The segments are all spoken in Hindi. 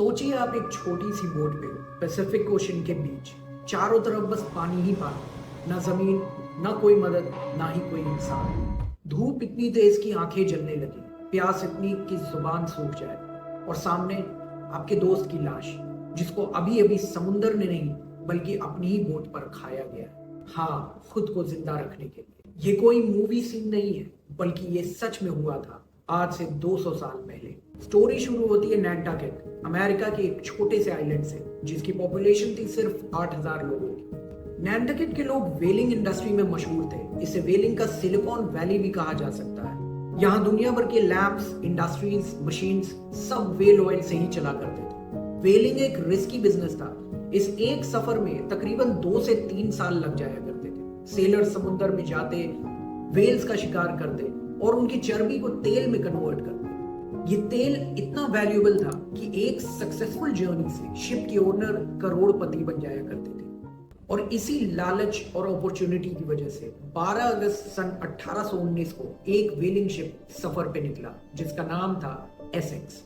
सोचिए आप एक छोटी सी बोट पे पैसिफिक ओशन के बीच, चारों तरफ बस पानी ही पानी, ना जमीन, ना कोई मदद, ना ही कोई इंसान। धूप इतनी तेज कि आंखें जलने लगी, प्यास इतनी कि जुबान सूख जाए, और सामने आपके दोस्त की लाश, जिसको अभी अभी समुंदर ने नहीं बल्कि अपनी ही बोट पर खाया गया। हाँ, खुद को जिंदा रखने के लिए। ये कोई मूवी सीन नहीं है, बल्कि ये सच में हुआ था आज से 200 साल पहले। स्टोरी शुरू होती है नैंटाकेट, अमेरिका के एक छोटे से आइलैंड से, जिसकी पॉपुलेशन थी सिर्फ 8000 लोगों की। नैंटाकेट के लोग वेलिंग इंडस्ट्री में मशहूर थे। इसे वेलिंग का सिलिकॉन वैली भी कहा जा सकता है। यहाँ दुनिया भर के लैब्स, इंडस्ट्रीज, मशीन्स सब वेल ऑयल से ही चला करते थे। वेलिंग एक रिस्की बिजनेस था। इस एक सफर में तकरीबन 2 से 3 साल लग जाया करते थे। सेलर समुद्र में जाते, वेल्स का शिकार करते और उनकी चर्बी को तेल में कन्वर्ट करते। ये तेल इतना वैल्यूएबल था कि एक सक्सेसफुल जर्नी से शिप के ओनर करोड़पति बन जाया करते थे। और इसी लालच और अपॉर्चुनिटी की वजह से 12 अगस्त सन 1819 को एक वेलिंग शिप सफर पे निकला, जिसका नाम था एसेक्स।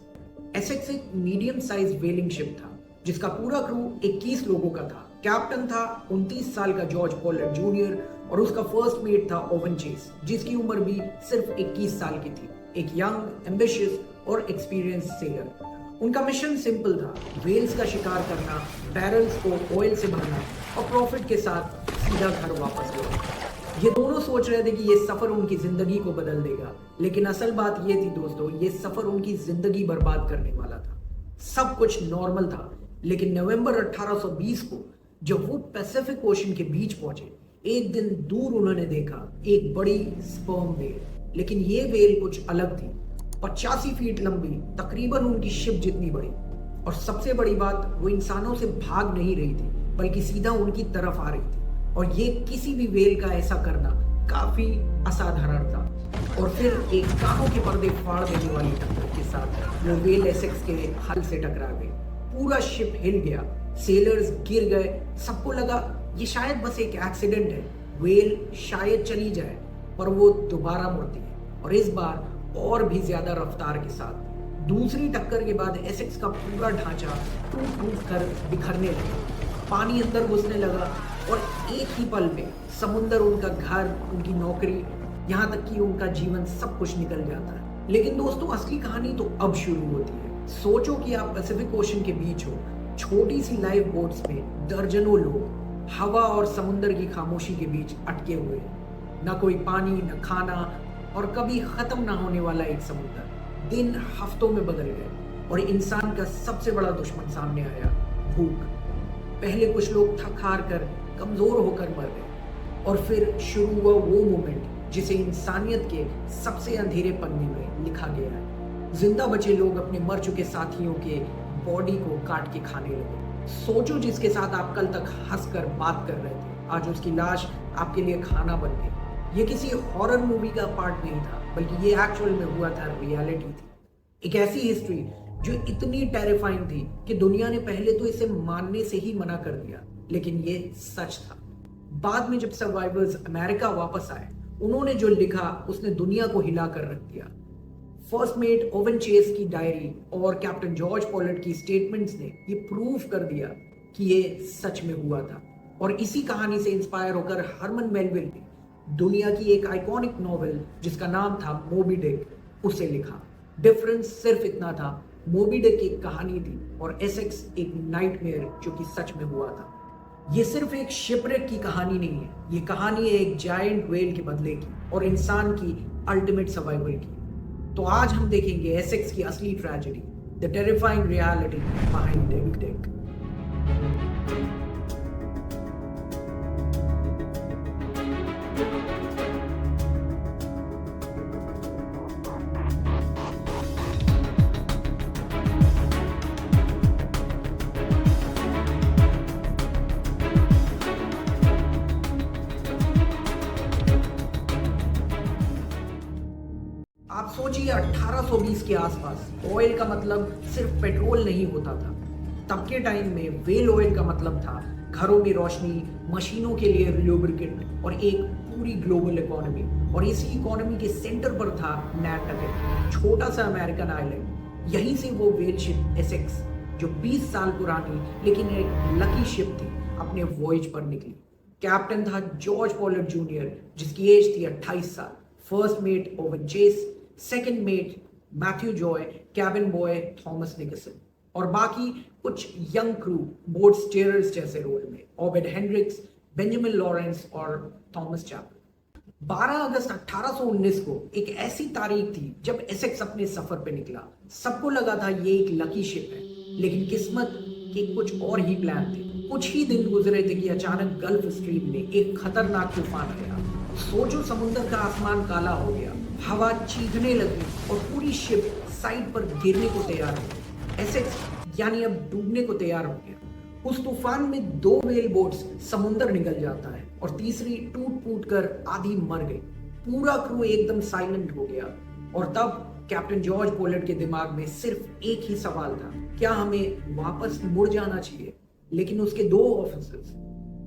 एसेक्स एक मीडियम साइज वेलिंग शिप था, जिसका पूरा क्रू 21 लोगों का था। कैप्टन था 29 साल का जॉर्ज पॉलेट जूनियर, और उसका फर्स्ट मेट था ओवन चेस, जिसकी उम्र भी सिर्फ 21 साल की थी। एक यंग, एम्बिशियस और एक्सपीरियंस सेलर। उनका मिशन सिंपल था, वेल्स का शिकार करना, बैरल्स को ऑयल से भरना और प्रॉफिट के साथ सीधा घर वापस लौटना। ये दोनों सोच रहे थे कि ये सफर उनकी जिंदगी को बदल देगा, लेकिन असल बात ये थी दोस्तों, ये सफर उनकी जिंदगी बर्बाद करने वाला था। सब कुछ नॉर्मल था, लेकिन नवंबर 1820 को जब वो पैसिफिक ओशन के बीच पहुंचे, एक दिन दूर उन्होंने देखा एक बड़ी स्पर्म वेल। लेकिन ये वेल कुछ अलग थी। 85 फीट लंबी, तकरीबन उनकी शिप जितनी बड़ी, और सबसे बड़ी बात, वो इंसानों से भाग नहीं रही थी, बल्कि सीधा उनकी तरफ आ रही थी। और ये किसी भी वेल का ऐसा करना काफी असाधारण था। और फिर एक कानों के पर्दे फाड़ देने वाली टक्कर के साथ वो वेल एसेक्स के हल से टकरा गई। पूरा शिप हिल गया, सेलर्स गिर गए। सबको लगा ये शायद बस एक एक्सीडेंट है, वेल शायद चली जाए, पर वो दोबारा मुड़ती है, और इस बार और भी ज्यादा रफ्तार के साथ। दूसरी टक्कर के बाद एसेक्स का पूरा ढांचा टूट कर बिखरने लगा, पानी अंदर घुसने लगा, और एक ही पल में समुंदर, उनका घर, उनकी नौकरी, यहाँ तक कि उनका जीवन, सब कुछ निकल जाता है। लेकिन दोस्तों, असली कहानी तो अब शुरू होती है। सोचो कि आप पैसिफिक ओशन के बीच हो, छोटी सी लाइफ बोट्स में दर्जनों लोग हवा और समुंदर की खामोशी के बीच अटके हुए हैं। ना कोई पानी, ना खाना, और कभी खत्म ना होने वाला एक समुंदर। दिन हफ्तों में बदल गए, और इंसान का सबसे बड़ा दुश्मन सामने आया, भूख। पहले कुछ लोग थक हार कर कमजोर होकर मर गए, और फिर शुरू हुआ वो मोमेंट जिसे इंसानियत के सबसे अंधेरे पन्ने में लिखा गया है। जिंदा बचे लोग अपने मर चुके साथियों के बॉडी को काट के खाने लगे। सोचो, जिसके साथ आप कल तक हंसकर बात कर रहे थे, आज उसकी लाश आपके लिए खाना बन गई। ये किसी हॉरर मूवी का पार्ट नहीं था, बल्कि ये एक्चुअल में हुआ था, रियलिटी थी। एक ऐसी हिस्ट्री जो इतनी टेरिफाइंग थी कि दुनिया ने पहले तो इसे मानने से ही मना कर दिया, लेकिन ये सच था। बाद में जब सर्वाइवर्स अमेरिका वापस आए, उन्होंने जो लिखा उसने दुनिया को हिला कर रख दिया। फर्स्ट मेट ओवन चेस की डायरी और कैप्टन जॉर्ज पॉलेट की स्टेटमेंट्स ने ये प्रूव कर दिया कि ये सच में हुआ था। और इसी कहानी से इंस्पायर होकर हरमन मेलविल ने दुनिया की एक आइकॉनिक नॉवेल, जिसका नाम था मोबी डिक, उसे लिखा। डिफरेंस सिर्फ इतना था, मोबी डिक एक कहानी थी और एसेक्स एक नाइटमेयर जो कि सच में हुआ था। ये सिर्फ एक शिपरेक की कहानी नहीं है, ये कहानी है एक जायंट वेल के बदले की और इंसान की अल्टीमेट सर्वाइवल की। तो आज हम देखेंगे एसेक्स की असली tragedy, the terrifying reality behind Moby Dick. आप सोचिए 1820 के आसपास ऑयल का मतलब सिर्फ पेट्रोल नहीं होता था। तब के टाइम में वेल ऑयल का मतलब था घरों में रोशनी, मशीनों के लिए लुब्रिकेंट और एक पूरी ग्लोबल इकोनॉमी। और इसी इकोनॉमी के सेंटर पर था नैंटाकेट, छोटा सा अमेरिकन आइलैंड। यहीं से वो वेल शिप एसेक्स जो 20 साल पुरानी लेकिन एक लकी शिप थी, अपने वॉयज पर निकली। कैप्टन था जॉर्ज पॉलर जूनियर, जिसकी एज थी 28 साल। First mate Owen Chase, second mate Matthew Joy, cabin boy Thomas Nickerson और बाकी कुछ यंग क्रू बोर्ड स्टीयरर्स जैसे रोल में, ओबेड हेंड्रिक्स, बेंजामिन लॉरेंस और थॉमस चैपल। 12 अगस्त 1819 को एक ऐसी तारीख थी जब एसेक्स अपने सफर पे निकला। सबको लगा था ये एक लकी शिप है, लेकिन किस्मत के कुछ और ही प्लान थे। कुछ ही दिन गुजरे थे कि अचानक गल्फ स्ट्रीम में एक खतरनाक तूफान आया। सोचो, समुद्र का आसमान काला हो गया, हवा चीखने लगी और पूरी शिप साइड पर गिरने को तैयार हो गई। एसेक्स यानी अब डूबने को तैयार हो गया। उस तूफान में 2 व्हेल बोट्स समुद्र निकल जाता है और तीसरी टूट फूट कर आधी मर गई। पूरा क्रू एकदम साइलेंट हो गया और तब कैप्टन जॉर्ज पोलर्ड के दिमाग में सिर्फ एक ही सवाल था, क्या हमें वापस मुड़ जाना चाहिए? लेकिन उसके 2 ऑफिसर्स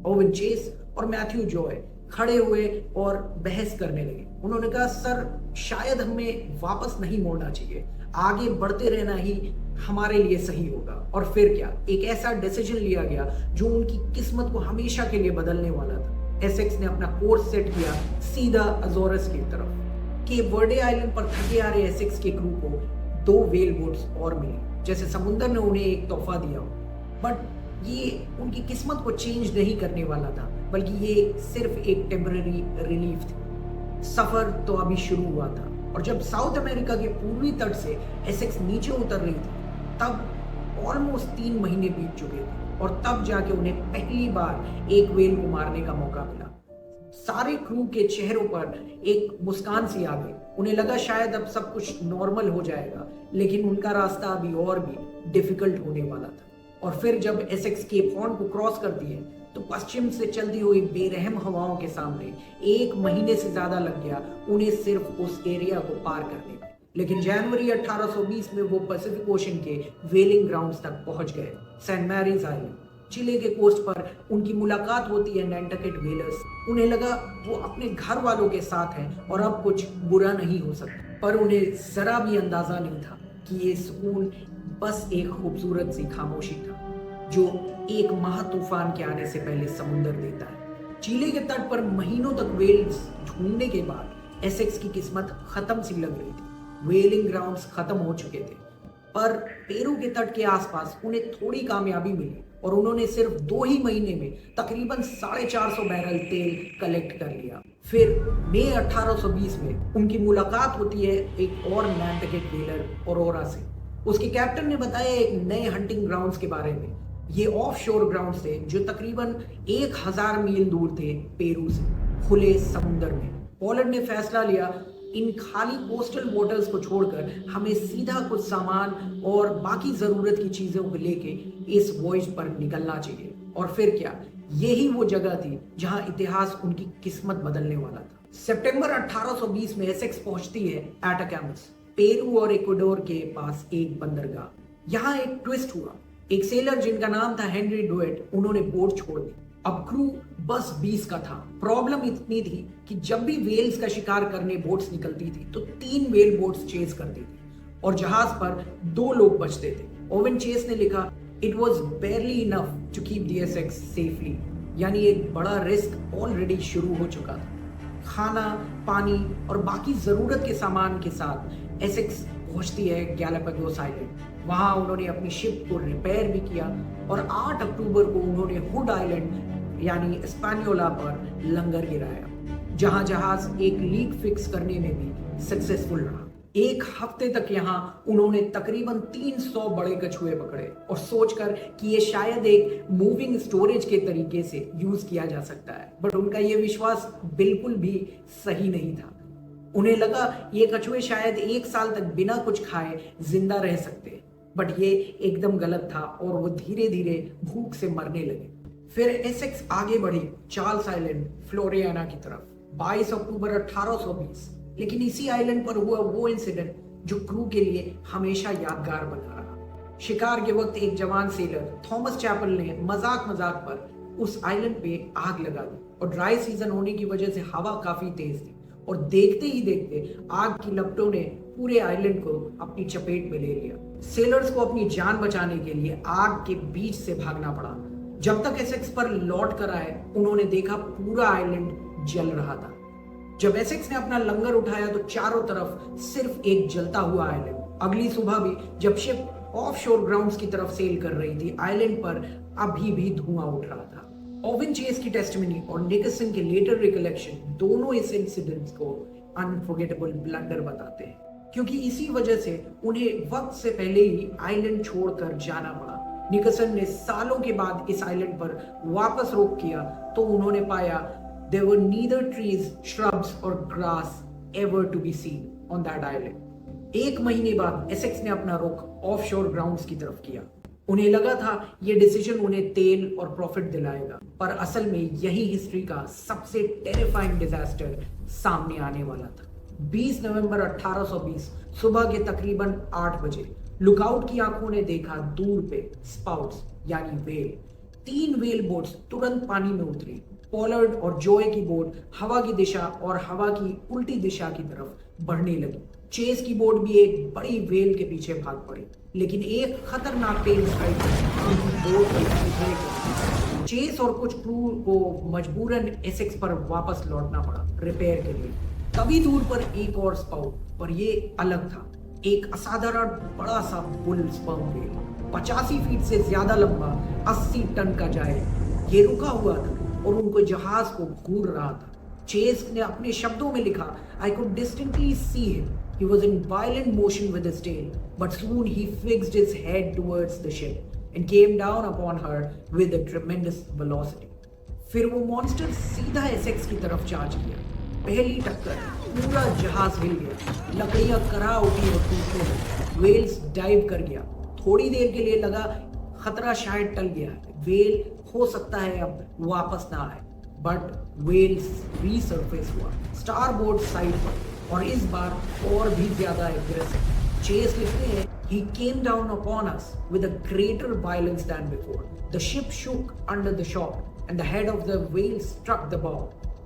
ओवन चेस और मैथ्यू जॉय खड़े हुए और बहस करने लगे। उन्होंने कहा, सर शायद हमें वापस नहीं मुड़ना चाहिए, आगे बढ़ते रहना ही हमारे लिए सही होगा। और फिर क्या, एक ऐसा डिसीजन लिया गया जो उनकी किस्मत को हमेशा के लिए बदलने वाला था। एसेक्स ने अपना कोर्स सेट किया सीधा अजोरस की तरफ। केप वर्डे आइलैंड पर थके आ रहे एसेक्स के क्रू को 2 व्हेल बोट्स और मिली, जैसे समुद्र ने उन्हें एक तोहफा दिया हो। बट ये उनकी किस्मत को चेंज नहीं करने वाला था, बल्कि ये सिर्फ एक टेम्पररी रिलीफ थी। सफर तो अभी शुरू हुआ था और जब साउथ अमेरिका के पूर्वी तट से एसेक्स नीचे उतर रही थी, तब ऑलमोस्ट 3 महीने बीत चुके थे और तब जाके उन्हें पहली बार एक व्हेल को मारने का मौका मिला। सारे क्रू के चेहरों पर एक मुस्कान सी आ गई। उन्हें लगा शायद अब सब कुछ नॉर्मल हो जाएगा, लेकिन उनका रास्ता अभी और भी डिफिकल्ट होने वाला था। और फिर जब एसेक्स केप हॉर्न को क्रॉस करती है तो पश्चिम से चलती हुई बेरहम हवाओं के सामने 1 महीने से ज्यादा लग गया उन्हें सिर्फ उस एरिया को पार करने में। लेकिन जनवरी 1820 में वो पैसिफिक ओशन के व्हेलिंग ग्राउंड्स तक पहुंच गए। सेंट मैरीज आइलैंड, चिले के कोस्ट पर उनकी मुलाकात होती है नैंटकेट व्हेलर्स। उन्हें लगा वो अपने घर वालों के साथ हैं और अब कुछ बुरा नहीं हो सकता। पर उन्हें जरा भी अंदाजा नहीं था कि ये सुकून बस एक खूबसूरत सी खामोशी था जो एक महा तूफान के आने से पहले समुद्र देता है। चिले के तट पर महीनों तक व्हेल्स ढूंढने के बाद एसेक्स की किस्मत खत्म सी लग रही थी। व्हेलिंग ग्राउंड्स खत्म हो चुके थे, पर पेरू के तट के आसपास उन्हें थोड़ी कामयाबी मिली और उन्होंने सिर्फ 2 ही महीने में तकरीबन 450 बैरल तेल कलेक्ट कर लिया। फिर मई 1820 में उनकी मुलाकात होती है एक और नैंटकेट व्हेलर ऑरोरा से। उसके कैप्टन ने बताया एक नए हंटिंग ग्राउंड्स के बारे में। ये ऑफ शोर ग्राउंड्स थे जो तकरीबन 1000 मील दूर थे पेरू से, खुले समुद्र में। पोलैंड ने फैसला लिया, इन खाली कोस्टल वाटर्स को छोड़कर हमें सीधा कुछ सामान और बाकी जरूरत की चीजों को लेके इस वॉयज पर निकलना चाहिए। और फिर क्या, यही वो जगह थी जहां इतिहास उनकी किस्मत बदलने वाला था। सितंबर 1820 में एसेक्स पहुंचती है एटाकामस, पेरू और इक्वाडोर के पास एक बंदरगाह। यहाँ एक ट्विस्ट हुआ। एक सेलर जिनका नाम था हेनरी डुएट, उन्होंने बोट छोड़ दी। अब क्रू बस 20 का था। प्रॉब्लम इतनी थी कि जब भी व्हेल्स का शिकार करने बोट्स निकलती थी तो 3 व्हेल बोट्स चेज करती थी और जहाज पर 2 लोग बचते थे। ओवन चेस ने लिखा, it was barely enough to keep the Essex safely, यानी एक बड़ा रिस्क ऑलरेडी शुरू हो चुका था। खाना, पानी और बाकी जरूरत के सामान के साथ एसेक्स पहुंचती है गैलापागोस आइलैंड। वहां उन्होंने अपनी शिप को रिपेयर भी किया और 8 अक्टूबर को उन्होंने हुड आइलैंड यानी स्पैनियोला पर लंगर गिराया, जहां जहाज एक लीक फिक्स करने में भी सक्सेसफुल रहा। 1 हफ्ते तक यहाँ उन्होंने तकरीबन 300 बड़े कछुए पकड़े और सोचकर कि ये शायद एक मूविंग स्टोरेज के तरीके से यूज किया जा सकता है, बट उनका ये विश्वास बिल्कुल भी सही नहीं था। उन्हें लगा ये कछुए शायद 1 साल तक बिना कुछ खाए जिंदा रह सकते, बट ये एकदम गलत था और वो धीरे धीरे भूख से मरने लगे। फिर एसेक्स आगे बढ़ी चार्ल्स आइलैंड, फ्लोरियाना की तरफ 22 अक्टूबर 1820। लेकिन इसी आइलैंड पर हुआ वो इंसिडेंट जो क्रू के लिए हमेशा यादगार बना रहा। शिकार के वक्त एक जवान सेलर थॉमस चैपल ने मजाक पर उस आइलैंड पे आग लगा दी और ड्राई सीजन होने की वजह से हवा काफी तेज थी और देखते ही देखते आग की लपटों ने पूरे आइलैंड को अपनी चपेट में ले लिया। सेलर्स को अपनी जान बचाने के लिए आग के बीच से भागना पड़ा। जब तक एसेक्स पर लौट कर आए, उन्होंने देखा पूरा आइलैंड जल रहा था। जब एसेक्स ने अपना लंगर उठाया तो चारों तरफ सिर्फ एक जलता हुआ आइलैंड। अगली सुबह भी जब शिप ऑफशोर ग्राउंड्स की तरफ सेल कर रही थी, आइलैंड पर अभी भी धुआं उठ रहा था। ओवन चेस की टेस्टिमनी और निकसन के लेटर रिकलेक्शन दोनों इस इंसिडेंट को अनफॉरगेटेबल ब्लंडर बताते हैं, क्योंकि इसी वजह से उन्हें वक्त से पहले ही आइलैंड छोड़कर जाना पड़ा। निकसन ने सालों के बाद इस आइलैंड पर वापस रोक किया तो उन्होंने पाया there were neither trees, shrubs or grass ever to be seen on that island। एक महीने बाद एसेक्स ने अपना रुख ऑफशोर ग्राउंड्स की तरफ किया। उन्हें लगा था यह डिसीजन उन्हें तेल और प्रॉफिट दिलाएगा, पर असल में यही हिस्ट्री का सबसे टेरिफाइंग डिजास्टर सामने आने वाला था। 20 नवंबर 1820 सुबह के तकरीबन 8 बजे लुकआउट की आंखों ने देखा दूर पे स्पाउट्स यानी वेल। 3 वेल बोट्स तुरंत पानी में उतरी। पोलर्ड और जोए की बोट हवा की दिशा और हवा की उल्टी दिशा की तरफ बढ़ने लगी। चेस की बोट भी एक बड़ी वेल के पीछे भाग पड़ी, लेकिन एक खतरनाक टेल स्ट्राइक उनकी बोट को चेस और कुछ क्रू को मजबूरन एसेक्स पर वापस लौटना पड़ा रिपेयर के लिए। तभी दूर पर एक और स्पाउट, पर ये अलग था। एक असाधारण बड़ा सा बुल स्पर्म वेल, 85 फीट से ज्यादा लंबा, 80 टन का जायंट। ये रुका हुआ था और उनको जहाज को घूर रहा था। चेस ने अपने शब्दों में लिखा, I could distinctly see him. He was in violent motion with his tail, but soon he fixed his head towards the ship and came down upon her with a tremendous velocity। फिर वो मॉन्स्टर सीधा एसेक्स की तरफ चार्ज किया। पहली टक्कर, पूरा जहाज हिल गया, लकड़ियां करा उठी और टूटने लगी। वेल्स डाइव कर गया। थोड़ी देर के लिए लगा खतरा शायद टल गया है, वेल हो सकता है अब वापस ना आए, बट वेल्स रीसर्फेस हुआ स्टारबोर्ड साइड पर, और इस बार और भी ज्यादा एग्रेसिव। चेस लिखते हैं, he came down upon us with a greater violence than before। The ship shook under the shock and the head of the whale struck the bow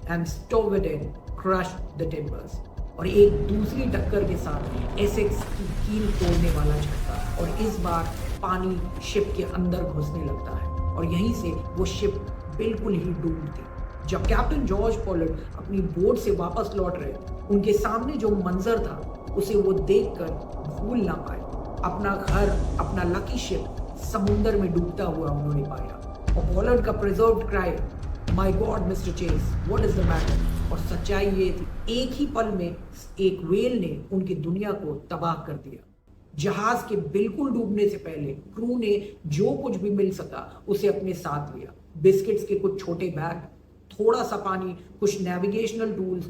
and stove it in, crushed the timbers। और एक दूसरी टक्कर के साथ एसेक्स की कील तोड़ने वाला झटका, और इस बार पानी शिप के अंदर घुसने लगता है और यहीं से वो शिप बिल्कुल ही डूबती। जब कैप्टन जॉर्ज पोलर्ड अपनी बोट से वापस लौट रहे, उनके सामने जो मंजर था उसे वो देखकर भूल ना पाए। अपना घर, अपना लकी शिप समुंदर में डूबता हुआ उन्होंने पाया, और पोलर्ड का preserved cry, my god mister Chase, what is the matter. और सच्चाई ये थी, एक ही पल में एक वेल ने उनकी दुनिया को तबाह कर दिया। जहाज के बिल्कुल डूबने से पहले क्रू ने जो कुछ भी मिल सका उसे अपने साथ लिया। बिस्किट्स के कुछ छोटे बैग, थोड़ा सा पानी, कुछ नेविगेशनल टूल्स,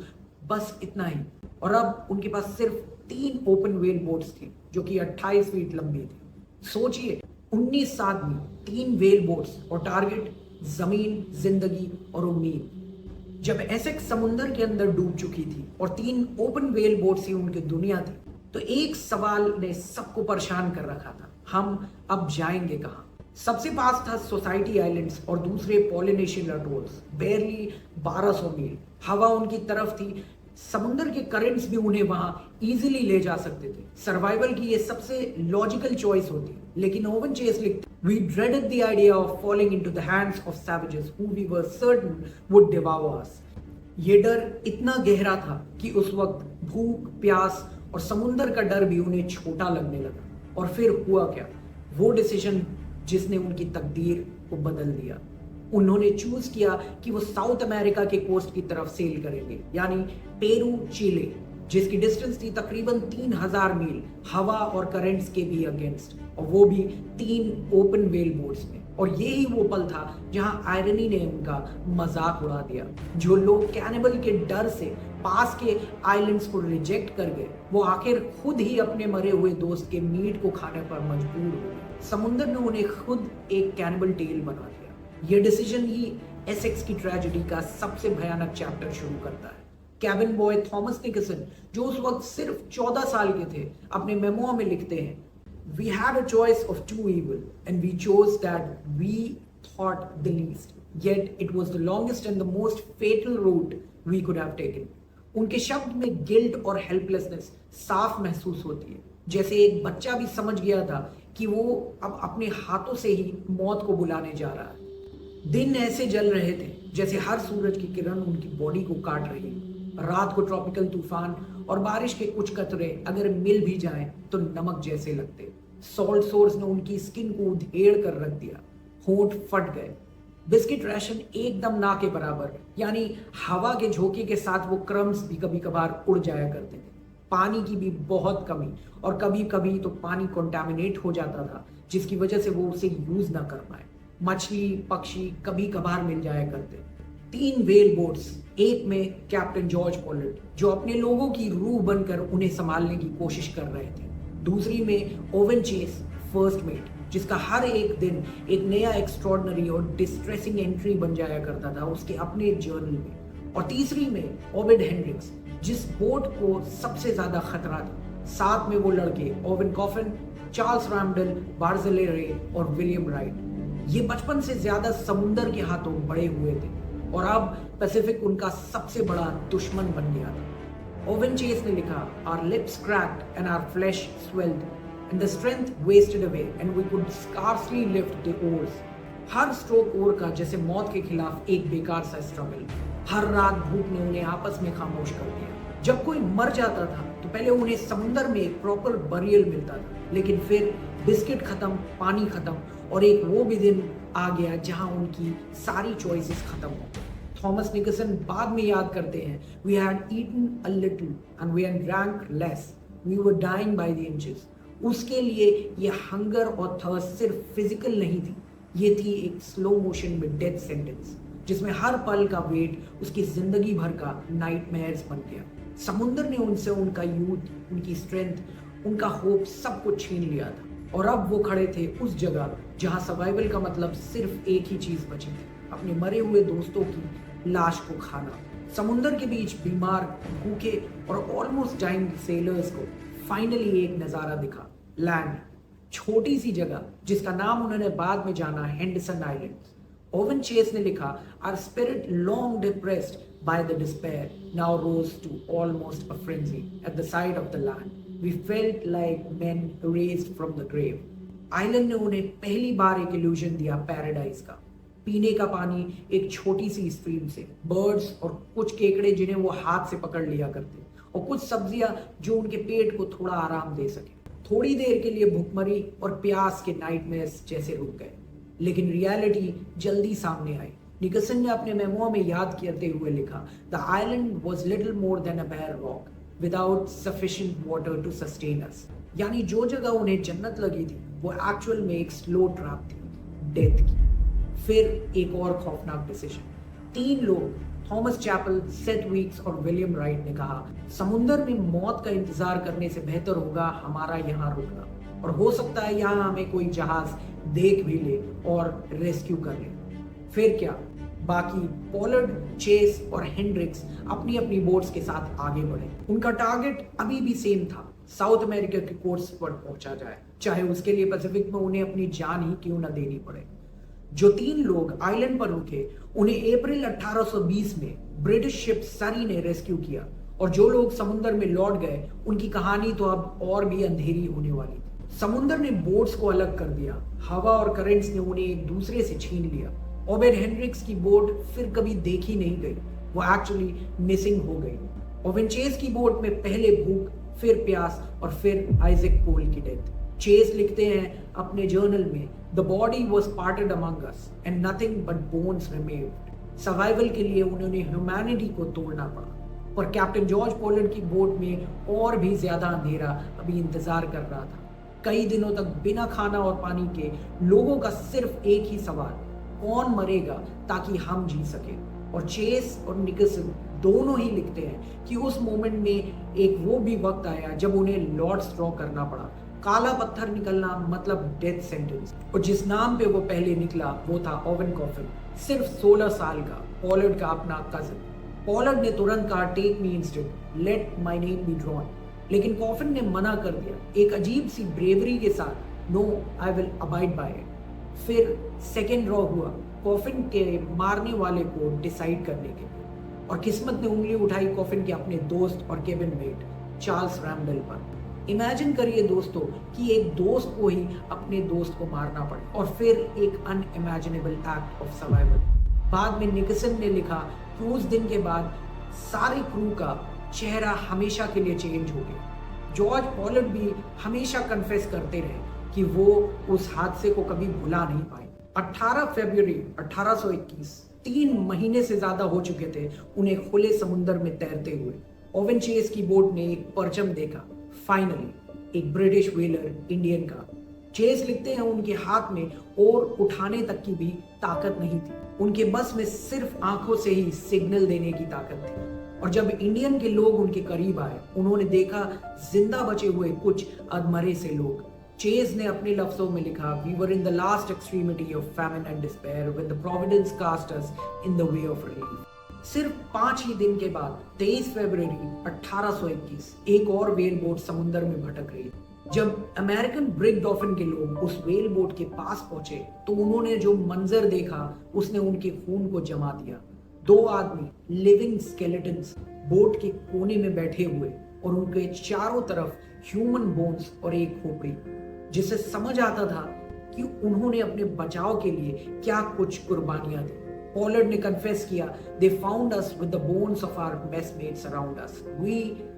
बस इतना ही। और अब उनके पास सिर्फ 3 ओपन वेल बोट्स थी जो कि 28 फीट लंबी थी। सोचिए, 19 आदमी, 3 वेल बोट्स और टारगेट जमीन, जिंदगी और उम्मीद। जब एसेक्स समुंदर के अंदर डूब चुकी थी और 3 ओपन वेल बोट्स ही उनकी दुनिया थी, तो एक सवाल ने सबको परेशान कर रखा था, हम अब जाएंगे कहाँ। सबसे पास था सोसाइटी आइलैंड्स और दूसरे पॉलिनेशियन अटोल्स, बेरली 1200 मील। हवा उनकी तरफ थी, समुंदर के करंट्स भी उन्हें वहां इजीली ले जा सकते थे। सर्वाइवल की ये सबसे लॉजिकल चॉइस होती, लेकिन ओवन चेस लिखते, we dreaded the idea of falling into the hands of savages who we were certain would devour us। ये डर इतना गहरा था कि उस वक्त भूख, प्यास और समुंदर का डर भी उन्हें छोटा लगने लगा। और फिर हुआ क्या, वो डिसीजन जिसने उनकी तकदीर को बदल दिया। उन्होंने चूज किया कि वो साउथ अमेरिका के कोस्ट की तरफ सेल करेंगे, यानी पेरू, चिले, जिसकी डिस्टेंस थी तकरीबन 3000 मील, हवा और करंट्स के भी अगेंस्ट, और वो भी 3 ओपन वेल बोट्स में। और यही वो पल था जहां आयरनी ने उनका मजाक उड़ा दिया। जो लोग कैनिबल के डर से पास के आइलैंड्स को रिजेक्ट कर गए, वो आखिर खुद ही अपने मरे हुए दोस्त के मीट को खाने पर मजबूर हो गए। समुंदर ने उन्हें खुद एक कैनिबल टेल बना दिया। यह डिसीजन ही एसेक्स की ट्रेजेडी का सबसे भयानक चैप्टर शुरू करता है। कैबिन बॉय थॉमस निकसन, जो उस वक्त सिर्फ 14 साल के थे, अपने मेमो में लिखते हैं, We had a choice of 2 evil and we chose that we thought the least, yet it was the longest and the most fatal route we could have taken। उनके शब्द में गिल्ट और हेल्पलेसनेस साफ महसूस होती है। जैसे एक बच्चा भी समझ गया था कि वो अब अपने हाथों से ही मौत को बुलाने जा रहा है। दिन ऐसे जल रहे थे जैसे हर सूरज की किरण उनकी बॉडी को काट रही है। रात को ट्रॉपिकल तूफान और बारिश के कुछ कतरे अगर मिल भी जाएं तो नमक जैसे लगते। सॉल्ट सोर्स ने उनकी स्किन को उधेड़ कर रख दिया, होंठ फट गए। बिस्किट राशन एकदम ना के बराबर, यानी हवा के झोंके के साथ वो क्रम्स भी कभी कभार उड़ जाया करते थे। पानी की भी बहुत कमी, और कभी कभी तो पानी कंटामिनेट हो जाता था जिसकी वजह से वो उसे यूज ना कर पाए। मछली पक्षी कभी कभार मिल जाया करते। 3 व्हेल बोट्स, एक में कैप्टन जॉर्ज पॉलेट जो अपने लोगों की रूह बनकर उन्हें संभालने की कोशिश कर रहे थे, दूसरी में ओवन चेस फर्स्ट मेट जिसका हर एक दिन एक नया एक्स्ट्रॉर्डनरी और डिस्ट्रेसिंग एंट्री बन जाया करता था उसके अपने जर्नल में, और तीसरी में ओवेन हेंड्रिक्स जिस बोट को सबसे ज्यादा खतरा था। साथ में वो लड़के ओवेन कॉफिन, चार्ल्स रैमडल, बार्जेलेरे और विलियम राइट। ये बचपन से ज्यादा समुंदर के हाथों बड़े हुए थे और अब पैसिफिक उनका सबसे बड़ा दुश्मन बन गया था। ओवेन चेस ने लिखा, "Our lips cracked and our flesh swelled and the strength wasted away and we could scarcely lift the oars." हर स्ट्रोक ओर का जैसे मौत के खिलाफ एक बेकार सा स्ट्रगल। हर रात भूख ने उन्हें आपस में खामोश कर दिया। जब कोई मर जाता था तो पहले उन्हें समुंदर में एक प्रॉपर बरियल मिलता था, लेकिन फिर बिस्किट खत्म, पानी खत्म, और एक वो भी दिन आ गया जहां उनकी सारी चॉइसेस खत्म हो गई। थॉमस निकसन बाद में याद करते हैं, "We had eaten a little and we had drank less. We were dying by the inches." उसके लिए ये हंगर और थर्स्ट सिर्फ फिजिकल नहीं थी, ये थी एक स्लो मोशन में डेथ सेंटेंस जिसमें हर पल का वेट उसकी जिंदगी भर का नाइटमेयर्स बन गया। समुंदर ने उनसे उनका यूथ, उनकी स्ट्रेंथ, उनका होप सब कुछ छीन लिया था, और अब वो खड़े थे उस जगह जहां सर्वाइवल का मतलब सिर्फ एक ही चीज बची थी, अपने मरे हुए दोस्तों की लाश को खाना। समुंदर के बीच बीमार, भूखे और ऑलमोस्ट डाइंग सेलर्स को फाइनली एक नजारा दिखा, लैंड। छोटी सी जगह जिसका नाम उन्होंने बाद में जाना हेंडरसन आइलैंड। ओवन चेस ने लिखा, "Our spirit long depressed by the despair now rose to almost a frenzy at the sight of the land. We felt like men raised from the grave." Island ने उन्हें पहली बार एक इल्यूजन दिया पैराडाइज का। पीने का पानी एक छोटी सी स्ट्रीम से, बर्ड्स और कुछ केकड़े जिन्हें वो हाथ से पकड़ लिया करते, और कुछ सब्जियां जो उनके पेट को थोड़ा आराम दे सके। थोड़ी देर के लिए भूखमरी और प्यास के नाइटमेयर्स जैसे रुक गए, लेकिन रियलिटी जल्दी सामने आई। निकसन ने अपने मेमो में याद करते हुए लिखा, "The island was little more than a bare rock without sufficient water to sustain us." यानी जो जगह उन्हें जन्नत लगी थी वो एक्चुअल में एक स्लो ट्रैप थी, डेथ की। फिर एक और खौफनाक डिसीजन। 3 लोग, थॉमस चैपल, सेथ वीक्स और विलियम राइट ने कहा, "समुंदर में मौत का इंतजार करने से बेहतर होगा हमारा यहाँ रुकना, और हो सकता है यहाँ हमें कोई जहाज देख भी ले और रेस्क्यू कर ले।" फिर क्या, बाकी पॉलर्ड, चेस और हेंड्रिक्स अपनी अपनी बोट्स के साथ आगे बढ़े। उनका टारगेट अभी भी सेम था, साउथ अमेरिका के कोस्ट पर पहुंचा जाए, चाहे उसके लिए पैसिफिक में उन्हें अपनी जान ही क्यों न देनी पड़े। जो 3 लोग आइलैंड पर रुके उन्हें अप्रैल 1820 में ब्रिटिश शिप सरी ने रेस्क्यू किया, और जो लोग समुंदर में लौट गए उनकी कहानी तो अब और भी अंधेरी होने वाली थी। समुंदर ने बोट्स को अलग कर दिया, हवा और करंट्स ने उन्हें एक दूसरे से छीन लिया। ओवेन हेंड्रिक्स की बोट फिर कभी देखी नहीं गई, वो एक्चुअली मिसिंग हो गई। ओवेन चेस की बोट में पहले भूख, फिर प्यास और फिर आइजैक पोल की डेथ। चेस लिखते हैं अपने जर्नल में, "The body was parted among us and nothing but bones remained." Survival के लिए उन्होंने ह्यूमैनिटी को तोड़ना पड़ा, पर कैप्टन जॉर्ज पॉलेट की बोट में और भी ज्यादा अंधेरा अभी इंतजार कर रहा था। कई दिनों तक बिना खाना और पानी के लोगों का सिर्फ एक ही सवाल, कौन मरेगा ताकि हम जी सके। और चेस और निकसन दोनों ही लिखते हैं कि उस मोमेंट में एक वो भी वक्त आया जब उन्हें लॉर्ड्स ड्रॉ करना पड़ा। काला पत्थर निकलना मतलब डेथ सेंटेंस, और जिस नाम पे वो पहले निकला वो था ओवेन कॉफिन, सिर्फ 16 साल का, पॉलर्ड का अपना कजन। पॉलर्ड ने तुरंत कहा, "take me instead, let my name be drawn", लेकिन कॉफिन ने मना कर दिया, एक अजीब सी ब्रेवरी के साथ, "no, I will abide by it". फिर सेकेंड ड्रॉ हुआ कॉफिन के मारने वाले को डिसाइड करने के लिए, और किस्मत ने उंगली उठाई कॉफिन के अपने दोस्त और केबिन मेट चार्ल्स रैमडल पर। इमेजिन करिए दोस्तों कि एक दोस्त को ही अपने दोस्त को मारना पड़े और फिर एक अनइमेजिनेबल एक्ट ऑफ सर्वाइवल। बाद में निक्सन ने लिखा कि उस दिन के बाद सारे क्रू का चेहरा हमेशा के लिए चेंज हो गया। जॉर्ज पॉलर्ड भी हमेशा कन्फेस करते रहे कि वो उस हादसे को कभी भुला नहीं पाए। 18 फरवरी 1821, 3 महीने से ज्यादा हो चुके थे उन्हें खुले समुद्र में तैरते हुए। ओवन चेस की बोट ने एक परचम देखा, फाइनली एक ब्रिटिश व्हेलर इंडियन का। चेस लिखते हैं उनके हाथ में और उठाने तक की भी ताकत नहीं थी, उनके बस में सिर्फ आंखों से ही सिग्नल देने की ताकत थी। और जब इंडियन के लोग उनके करीब आए, उन्होंने देखा जिंदा बचे हुए कुछ अधमरे से लोग। चेज ने अपने लफ्जों में लिखा, "We were in the last extremity of famine and despair when the Providence cast us in the way of relief." सिर्फ 5 ही दिन के बाद 23 फरवरी 1821 एक और व्हेल बोट समुद्र में भटक रही। जब अमेरिकन ब्रिग डॉल्फिन के लोग उस व्हेल बोट के पास पहुंचे तो उन्होंने जो मंजर देखा उसने उनके खून को जमा दिया। 2 आदमी लिविंग स्केलेटन्स बोट के कोने में बैठे हुए और उनके चारों तरफ ह्यूमन बोन्स और एक खोपड़ी, जिससे समझ आता था कि उन्होंने अपने बचाव के लिए क्या कुछ कुर्बानियां दी। पॉलर्ड ने कन्फेस किया, "They found us with the bones of our messmates around us. We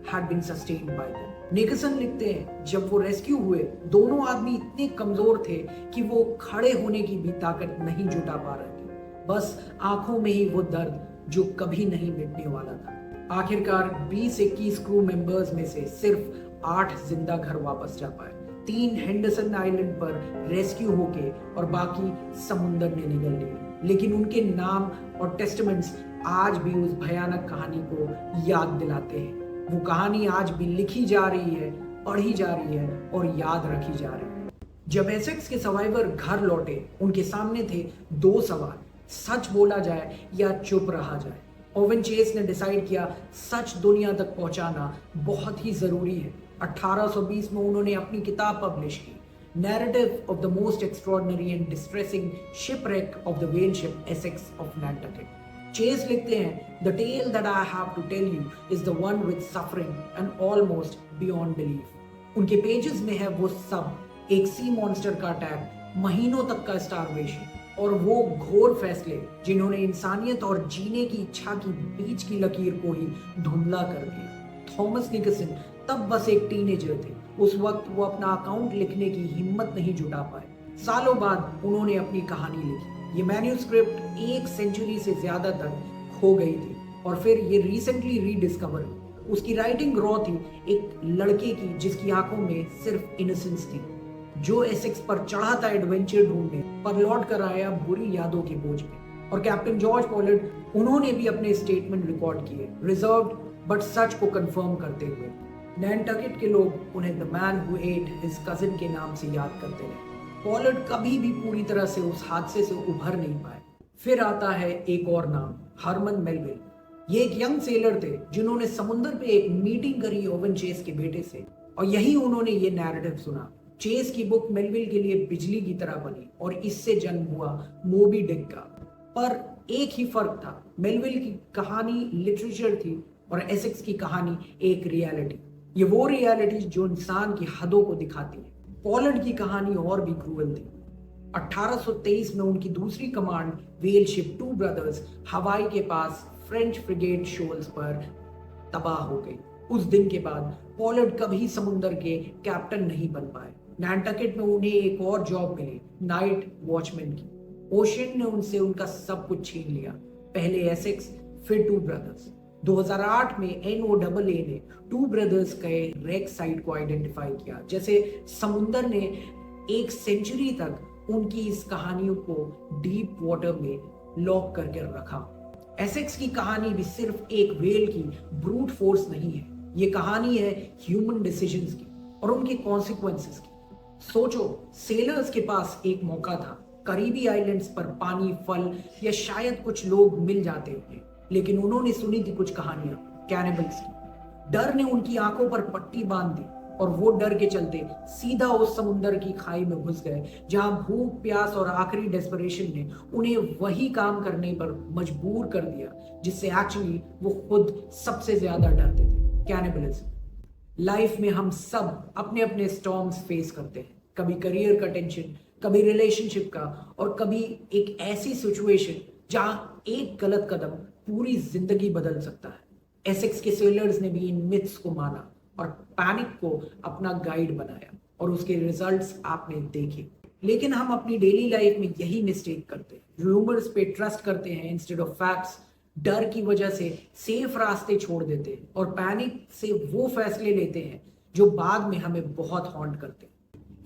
had been sustained by them." Nixon लिखते हैं, जब वो रेस्क्यू हुए दोनों आदमी इतने कमजोर थे कि वो खड़े होने की भी ताकत नहीं जुटा पा रहे थे, बस आंखों में ही वो दर्द जो कभी नहीं मिटने वाला था। आखिरकार 20-21 क्रू मेंबर्स में से सिर्फ 8 जिंदा घर वापस जा पाए। 3 हेंडरसन आइलैंड पर रेस्क्यू होके और बाकी समुंदर ने निगल लिए। लेकिन उनके नाम और टेस्टामेंट्स आज भी उस भयानक कहानी को याद दिलाते हैं। वो कहानी आज भी लिखी जा रही है, पढ़ी जा रही है और याद रखी जा रही है। जब एसेक्स के सर्वाइवर घर लौटे, उनके सामने थे 2 सवाल, सच बोला जाए या चुप रहा जाए। ओवन चेस ने डिसाइड किया सच दुनिया तक पहुंचाना बहुत ही जरूरी है। 1820 में उन्होंने अपनी किताब पब्लिश की, Narrative of the Most Extraordinary and Distressing Shipwreck of the Whale Ship Essex of Nantucket. Chase लिखते हैं, "The tale that I have to tell you is the one with suffering and almost beyond belief." उनके पेजेस में है वो सब, एक सी मॉन्स्टर का अटैक, महीनों तक का स्टारवेशन और वो घोर फैसले जिन्होंने इंसानियत और जीने की इच्छा की बीच की लकीर को ही धुंधला कर दिया। थॉमस निक्सन तब बस एक टीनेजर थे। उस वक्त वो अपना अकाउंट लिखने की हिम्मत नहीं जुटा पाए। सालों बाद उन्होंने अपनी कहानी लिखी। ये मैन्यूस्क्रिप्ट 1 सेंचुरी से ज्यादा तक खो गई थी और फिर ये रिसेंटली रीडिस्कवर हुई। उसकी राइटिंग रॉ थी, एक लड़के की जिसकी आंखों में सिर्फ इनोसेंस थी, जो एसेक्स पर चढ़ा था एडवेंचर ढूंढने, पर लौट कर आया बुरी यादों के बोझ में। और कैप्टन जॉर्ज पॉलर्ड, उन्होंने भी अपने स्टेटमेंट रिकॉर्ड किए, रिजर्व्ड बट सच को कंफर्म करते हुए। नैंटकेट के लोग उन्हें the man who at his cousin के नाम से याद करते रहे। पॉलर्ड कभी भी पूरी तरह से उस हादसे से उभर नहीं पाए। फिर आता है एक और नाम, हरमन मेलविल। ये एक यंग सेलर थे जिन्होंने समुद्र पे एक मीटिंग करी ओवन चेस के बेटे से और यही उन्होंने ये नैरेटिव सुना। चेस की बुक मेलविल के लिए बिजली की तरह बनी और इससे जन्म हुआ मोबी डिक का। पर एक ही फर्क था, मेलविल की कहानी लिटरेचर थी और एसेक्स की कहानी एक रियलिटी। ये वो रियलिटी जो इंसान की हदों को दिखाती है। पॉलर्ड की कहानी और भी क्रूअल थी। 1823 में उनकी दूसरी कमांड व्हेल शिप 2 ब्रदर्स हवाई के पास फ्रेंच फ्रिगेट शोल्स पर तबाह हो गई। उस दिन के बाद पॉलर्ड कभी समुद्र के कैप्टन नहीं बन पाए। नैंटकेट में उन्हें एक और जॉब मिली, नाइट वॉचमैन की। ओशियन ने उनसे उनका सब कुछ छीन लिया, पहले एसेक्स फिर 2 ब्रदर्स। 2008 में NOAA ने 2 ब्रदर्स के रेक साइट को आइडेंटिफाई किया, जैसे समुंदर ने 1 सेंचुरी तक उनकी इस कहानियों को डीप वाटर में लॉक करके रखा। एसेक्स की कहानी भी सिर्फ एक व्हेल की ब्रूट फोर्स नहीं है, ये कहानी है ह्यूमन डिसीजंस की और उनके कॉन्सिक्वेंसेस की। सोचो, सेलर्स के पास एक मौका था, करीबी आइलैंड्स पर पानी, फल या शायद कुछ लोग मिल जाते थे, लेकिन उन्होंने सुनी थी कुछ कहानियां कैनिबल्स की। डर ने उनकी आंखों पर पट्टी बांध दी और वो डर के चलते सीधा उस समुंदर की खाई में घुस गए, जहां भूख, प्यास और आखिरी डेस्परेशन ने उन्हें वही काम करने पर मजबूर कर दिया जिससे एक्चुअली वो खुद सबसे ज्यादा डरते थे, कैनिबलिज्म। लाइफ में हम सब अपने अपने स्टॉर्म्स फेस करते हैं, कभी करियर का टेंशन, कभी रिलेशनशिप का, और कभी एक ऐसी सिचुएशन जहां एक गलत कदम पूरी जिंदगी बदल सकता है। एसेक्स के सेलर्स ने भी इन मिथ्स को माना और पैनिक को अपना गाइड बनाया, और उसके रिजल्ट्स आपने देखे। लेकिन हम अपनी डेली लाइफ में यही मिस्टेक करते हैं, रूमर्स पे ट्रस्ट करते हैं इंस्टेड ऑफ फैक्ट्स, डर की वजह से सेफ रास्ते छोड़ देते हैं, और पैनिक से वो फैसले लेते हैं जो बाद में हमें बहुत हॉन्ट करते हैं।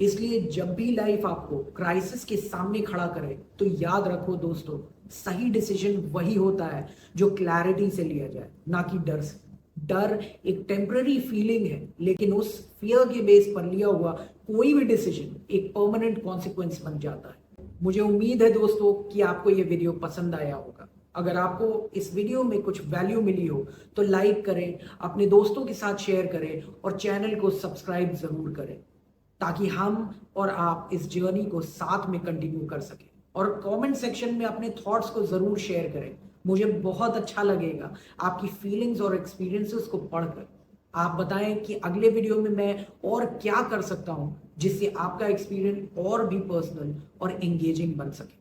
इसलिए जब भी लाइफ आपको क्राइसिस के सामने खड़ा करे तो याद रखो दोस्तों, सही डिसीजन वही होता है जो क्लैरिटी से लिया जाए, ना कि डर से। डर एक टेम्पररी फीलिंग है, लेकिन उस फियर के बेस पर लिया हुआ कोई भी डिसीजन एक परमानेंट कॉन्सिक्वेंस बन जाता है। मुझे उम्मीद है दोस्तों कि आपको ये वीडियो पसंद आया होगा। अगर आपको इस वीडियो में कुछ वैल्यू मिली हो तो लाइक करें, अपने दोस्तों के साथ शेयर करें और चैनल को सब्सक्राइब जरूर करें, ताकि हम और आप इस जर्नी को साथ में कंटिन्यू कर सकें। और कमेंट सेक्शन में अपने थॉट्स को जरूर शेयर करें, मुझे बहुत अच्छा लगेगा आपकी फीलिंग्स और एक्सपीरियंसेस को पढ़कर। आप बताएं कि अगले वीडियो में मैं और क्या कर सकता हूं जिससे आपका एक्सपीरियंस और भी पर्सनल और एंगेजिंग बन सके।